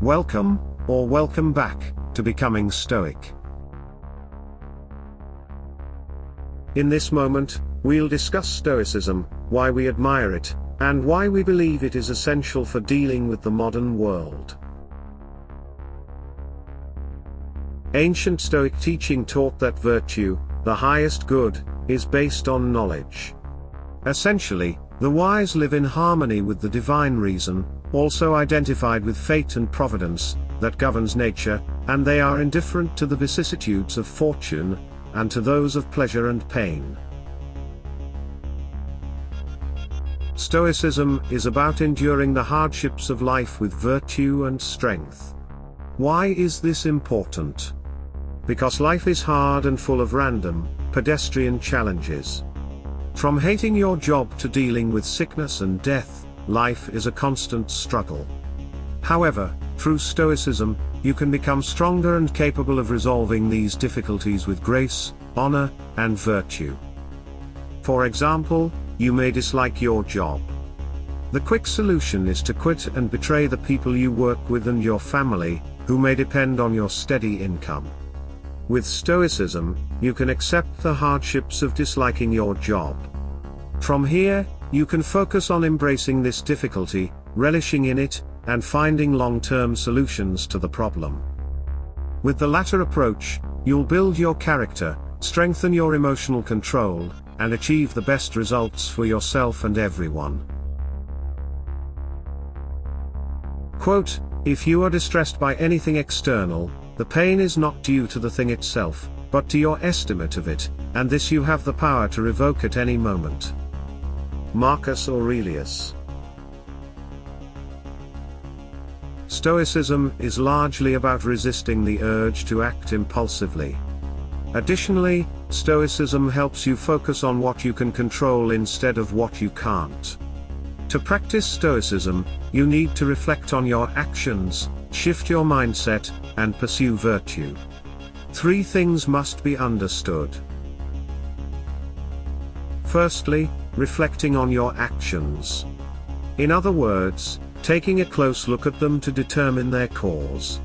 Welcome, or welcome back, to Becoming Stoic. In this moment, we'll discuss Stoicism, why we admire it, and why we believe it is essential for dealing with the modern world. Ancient Stoic teaching taught that virtue, the highest good, is based on knowledge. Essentially, the wise live in harmony with the divine reason, also identified with fate and providence, that governs nature, and they are indifferent to the vicissitudes of fortune, and to those of pleasure and pain. Stoicism is about enduring the hardships of life with virtue and strength. Why is this important? Because life is hard and full of random, pedestrian challenges. From hating your job to dealing with sickness and death, life is a constant struggle. However, through Stoicism, you can become stronger and capable of resolving these difficulties with grace, honor, and virtue. For example, you may dislike your job. The quick solution is to quit and betray the people you work with and your family, who may depend on your steady income. With Stoicism, you can accept the hardships of disliking your job. From here, you can focus on embracing this difficulty, relishing in it, and finding long-term solutions to the problem. With the latter approach, you'll build your character, strengthen your emotional control, and achieve the best results for yourself and everyone. Quote, "If you are distressed by anything external, the pain is not due to the thing itself, but to your estimate of it, and this you have the power to revoke at any moment." Marcus Aurelius. Stoicism is largely about resisting the urge to act impulsively. Additionally, Stoicism helps you focus on what you can control instead of what you can't. To practice Stoicism, you need to reflect on your actions, shift your mindset, and pursue virtue. Three things must be understood. Firstly, reflecting on your actions. In other words, taking a close look at them to determine their cause.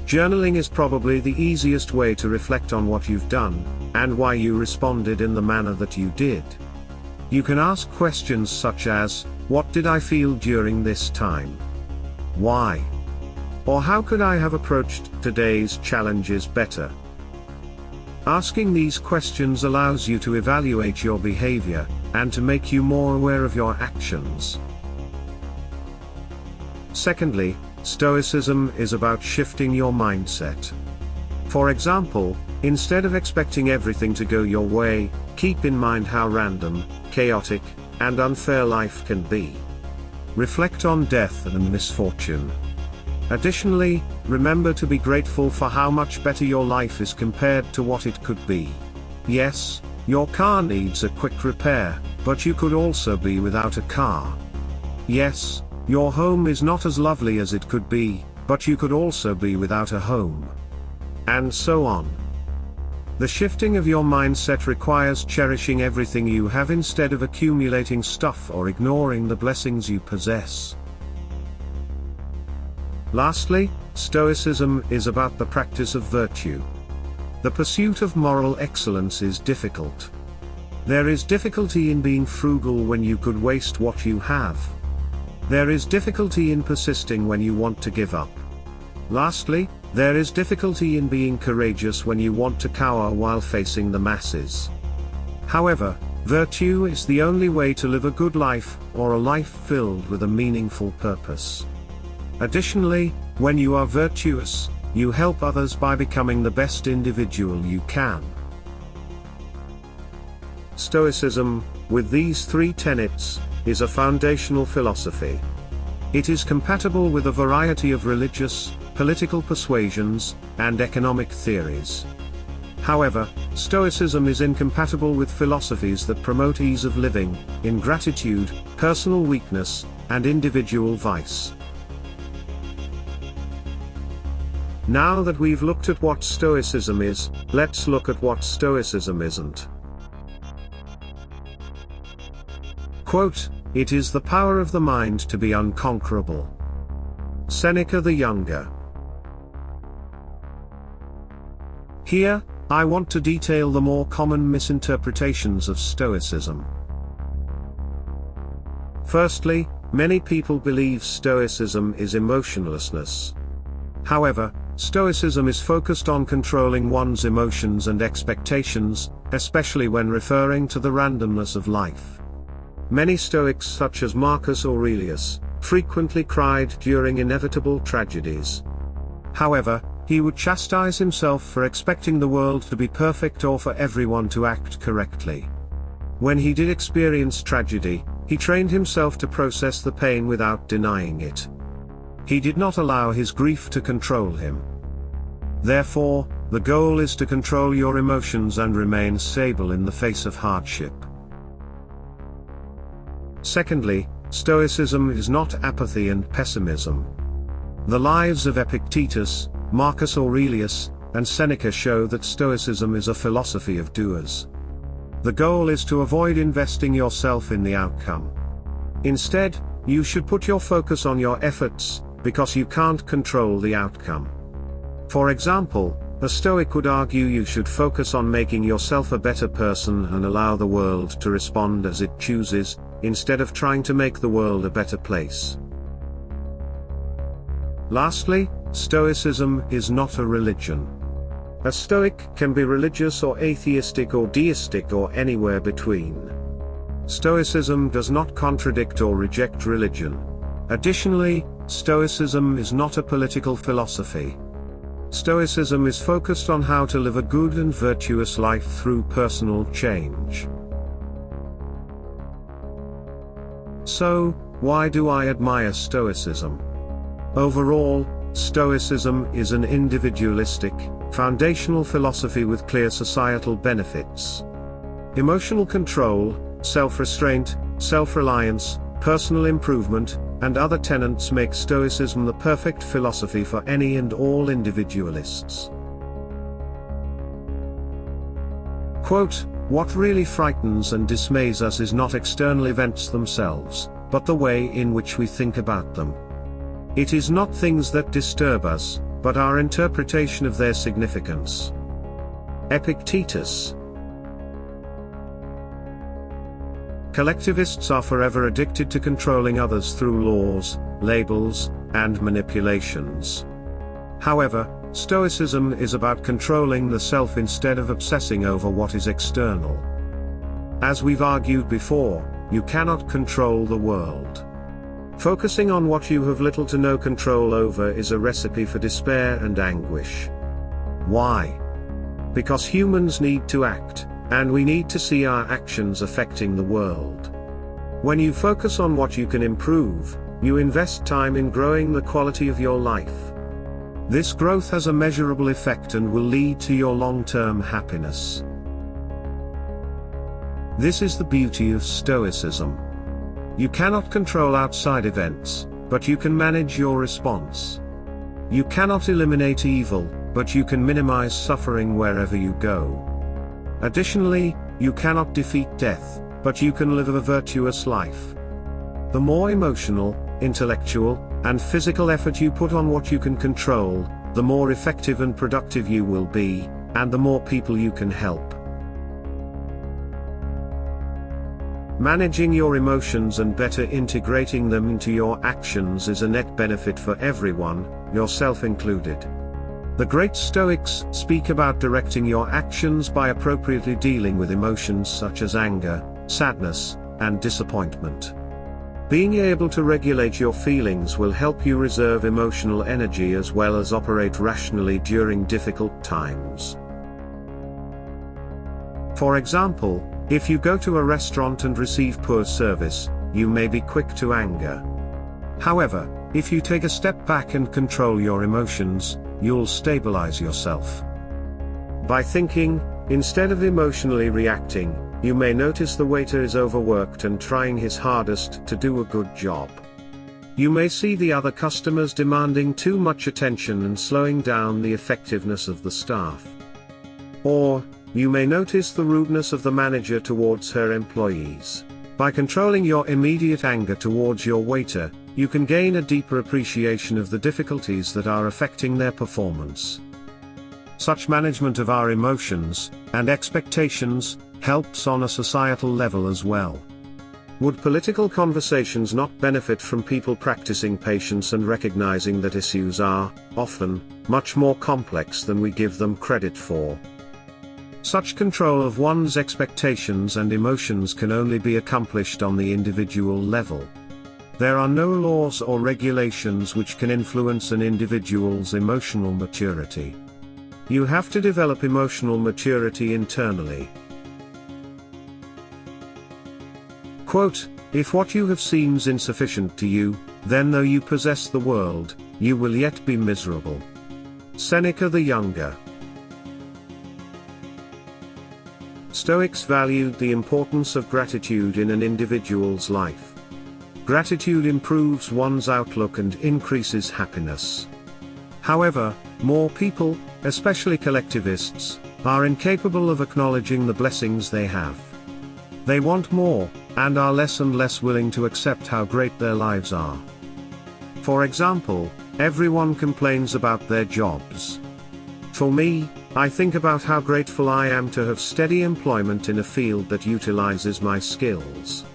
Journaling is probably the easiest way to reflect on what you've done, and why you responded in the manner that you did. You can ask questions such as, what did I feel during this time? Why? Or how could I have approached today's challenges better? Asking these questions allows you to evaluate your behavior, and to make you more aware of your actions. Secondly, Stoicism is about shifting your mindset. For example, instead of expecting everything to go your way, keep in mind how random, chaotic, and unfair life can be. Reflect on death and misfortune. Additionally, remember to be grateful for how much better your life is compared to what it could be. Yes, your car needs a quick repair, but you could also be without a car. Yes, your home is not as lovely as it could be, but you could also be without a home. And so on. The shifting of your mindset requires cherishing everything you have instead of accumulating stuff or ignoring the blessings you possess. Lastly, Stoicism is about the practice of virtue. The pursuit of moral excellence is difficult. There is difficulty in being frugal when you could waste what you have. There is difficulty in persisting when you want to give up. Lastly, there is difficulty in being courageous when you want to cower while facing the masses. However, virtue is the only way to live a good life, or a life filled with a meaningful purpose. Additionally, when you are virtuous, you help others by becoming the best individual you can. Stoicism, with these three tenets, is a foundational philosophy. It is compatible with a variety of religious, political persuasions, and economic theories. However, Stoicism is incompatible with philosophies that promote ease of living, ingratitude, personal weakness, and individual vice. Now that we've looked at what Stoicism is, let's look at what Stoicism isn't. Quote, "It is the power of the mind to be unconquerable." Seneca the Younger. Here, I want to detail the more common misinterpretations of Stoicism. Firstly, many people believe Stoicism is emotionlessness. However, Stoicism is focused on controlling one's emotions and expectations, especially when referring to the randomness of life. Many Stoics such as Marcus Aurelius, frequently cried during inevitable tragedies. However, he would chastise himself for expecting the world to be perfect or for everyone to act correctly. When he did experience tragedy, he trained himself to process the pain without denying it. He did not allow his grief to control him. Therefore, the goal is to control your emotions and remain stable in the face of hardship. Secondly, Stoicism is not apathy and pessimism. The lives of Epictetus, Marcus Aurelius, and Seneca show that Stoicism is a philosophy of doers. The goal is to avoid investing yourself in the outcome. Instead, you should put your focus on your efforts, because you can't control the outcome. For example, a Stoic would argue you should focus on making yourself a better person and allow the world to respond as it chooses, instead of trying to make the world a better place. Lastly, Stoicism is not a religion. A Stoic can be religious or atheistic or deistic or anywhere between. Stoicism does not contradict or reject religion. Additionally, Stoicism is not a political philosophy. Stoicism is focused on how to live a good and virtuous life through personal change. So, why do I admire Stoicism? Overall, Stoicism is an individualistic, foundational philosophy with clear societal benefits. Emotional control, self-restraint, self-reliance, personal improvement, and other tenets make Stoicism the perfect philosophy for any and all individualists. Quote, "What really frightens and dismays us is not external events themselves, but the way in which we think about them. It is not things that disturb us, but our interpretation of their significance." Epictetus. Collectivists are forever addicted to controlling others through laws, labels, and manipulations. However, Stoicism is about controlling the self instead of obsessing over what is external. As we've argued before, you cannot control the world. Focusing on what you have little to no control over is a recipe for despair and anguish. Why? Because humans need to act, and we need to see our actions affecting the world. When you focus on what you can improve, you invest time in growing the quality of your life. This growth has a measurable effect and will lead to your long-term happiness. This is the beauty of Stoicism. You cannot control outside events, but you can manage your response. You cannot eliminate evil, but you can minimize suffering wherever you go. Additionally, you cannot defeat death, but you can live a virtuous life. The more emotional, intellectual, and physical effort you put on what you can control, the more effective and productive you will be, and the more people you can help. Managing your emotions and better integrating them into your actions is a net benefit for everyone, yourself included. The great Stoics speak about directing your actions by appropriately dealing with emotions such as anger, sadness, and disappointment. Being able to regulate your feelings will help you reserve emotional energy as well as operate rationally during difficult times. For example, if you go to a restaurant and receive poor service, you may be quick to anger. However, if you take a step back and control your emotions, you'll stabilize yourself. By thinking, instead of emotionally reacting, you may notice the waiter is overworked and trying his hardest to do a good job. You may see the other customers demanding too much attention and slowing down the effectiveness of the staff. Or, you may notice the rudeness of the manager towards her employees. By controlling your immediate anger towards your waiter, you can gain a deeper appreciation of the difficulties that are affecting their performance. Such management of our emotions and expectations helps on a societal level as well. Would political conversations not benefit from people practicing patience and recognizing that issues are, often, much more complex than we give them credit for? Such control of one's expectations and emotions can only be accomplished on the individual level. There are no laws or regulations which can influence an individual's emotional maturity. You have to develop emotional maturity internally. Quote, "If what you have seems insufficient to you, then though you possess the world, you will yet be miserable." Seneca the Younger. Stoics valued the importance of gratitude in an individual's life. Gratitude improves one's outlook and increases happiness. However, more people, especially collectivists, are incapable of acknowledging the blessings they have. They want more, and are less and less willing to accept how great their lives are. For example, everyone complains about their jobs. For me, I think about how grateful I am to have steady employment in a field that utilizes my skills.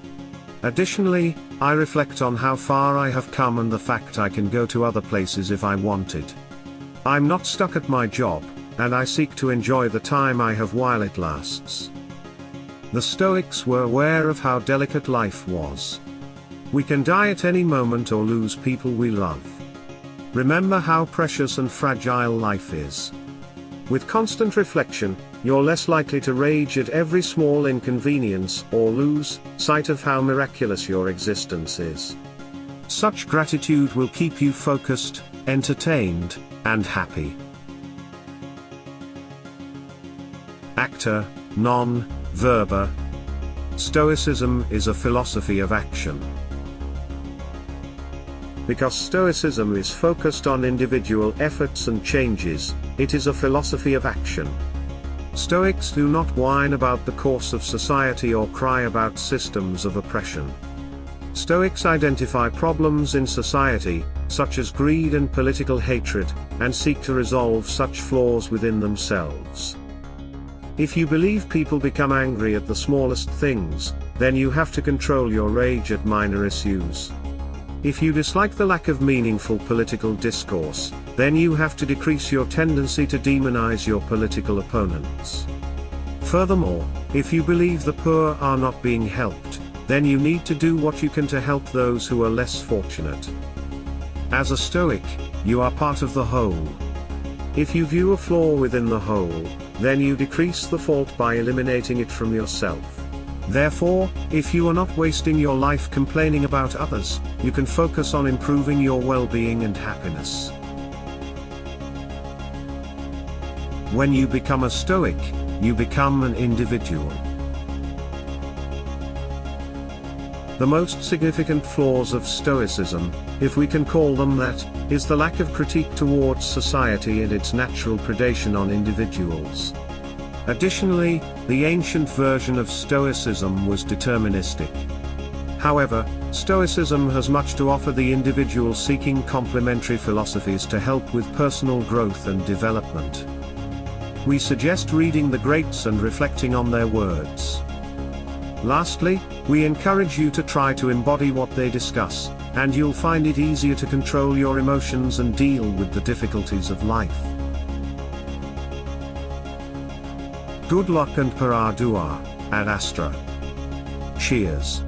Additionally, I reflect on how far I have come and the fact I can go to other places if I wanted. I'm not stuck at my job, and I seek to enjoy the time I have while it lasts. The Stoics were aware of how delicate life was. We can die at any moment or lose people we love. Remember how precious and fragile life is. With constant reflection, you're less likely to rage at every small inconvenience or lose sight of how miraculous your existence is. Such gratitude will keep you focused, entertained, and happy. Acta, non verba. Stoicism is a philosophy of action. Because Stoicism is focused on individual efforts and changes, it is a philosophy of action. Stoics do not whine about the course of society or cry about systems of oppression. Stoics identify problems in society, such as greed and political hatred, and seek to resolve such flaws within themselves. If you believe people become angry at the smallest things, then you have to control your rage at minor issues. If you dislike the lack of meaningful political discourse, then you have to decrease your tendency to demonize your political opponents. Furthermore, if you believe the poor are not being helped, then you need to do what you can to help those who are less fortunate. As a Stoic, you are part of the whole. If you view a flaw within the whole, then you decrease the fault by eliminating it from yourself. Therefore, if you are not wasting your life complaining about others, you can focus on improving your well-being and happiness. When you become a Stoic, you become an individual. The most significant flaws of Stoicism, if we can call them that, is the lack of critique towards society and its natural predation on individuals. Additionally, the ancient version of Stoicism was deterministic. However, Stoicism has much to offer the individual seeking complementary philosophies to help with personal growth and development. We suggest reading the greats and reflecting on their words. Lastly, we encourage you to try to embody what they discuss, and you'll find it easier to control your emotions and deal with the difficulties of life. Good luck and para dua, ad astra. Cheers.